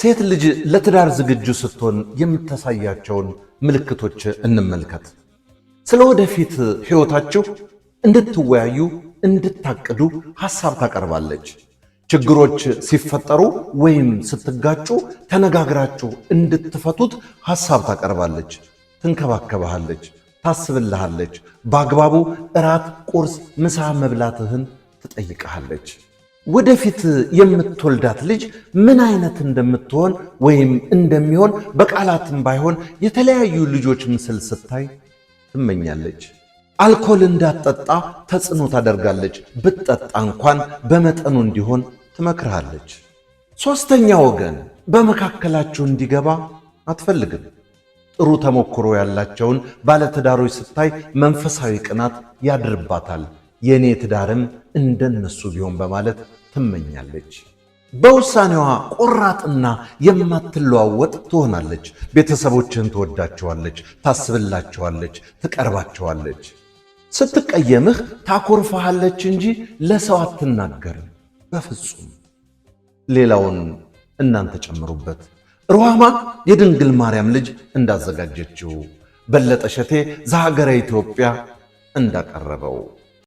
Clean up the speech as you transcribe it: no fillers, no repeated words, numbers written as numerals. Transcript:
ሴት ልጅ ለትዳር ዝግጁ ስትሆን የምታሳያቸውን ምልክቶች እንመልከት። ስለ ወደፊት ሕይወታችሁ እንድትወያዩ እንድታቅዱ ሐሳብ ታቀርባለች። ችግሮች ሲፈጠሩ ወይም ስትጋጩ ተነጋግራችሁ እንድትፈቱት ሐሳብ ታቀርባለች። ትንከባከባለች፣ ታስብልሃለች። በአግባቡ እራት፣ ቁርስ፣ ምሳ መብላትህን ትጠይቅሃለች። ወደፊት የምትወልዳት ልጅ ምን አይነት እንደምትሆን ወይም እንደሚሆን በቃላትም ባይሆን የተለያዩ ልጆች ምስል ስታይ ትመኛለች። አልኮል እንዳትጠጣ ተጽዕኖ ታደርጋለች። ብትጠጣ እንኳን በመጠኑ እንዲሆን ትመክርሃለች። ሦስተኛ ወገን በመካከላችሁ እንዲገባ አትፈልግም። ጥሩ ተሞክሮ ያላቸውን ባለትዳሮች ስታይ መንፈሳዊ ቅናት ያድርባታል። የኔ ትዳርም እንደነሱ ቢሆን በማለት ትመኛለች። በውሳኔዋ ቆራጥና የማትለዋወጥ ትሆናለች። ቤተሰቦችህን ትወዳቸዋለች፣ ታስብላቸዋለች፣ ትቀርባቸዋለች። ስትቀየምህ ታኮርፋሃለች እንጂ ለሰው አትናገርም በፍጹም። ሌላውን እናንተ ጨምሩበት። ሩሃማ የድንግል ማርያም ልጅ እንዳዘጋጀችው፣ በለጠ ሸቴ ዘሀገረ ኢትዮጵያ እንዳቀረበው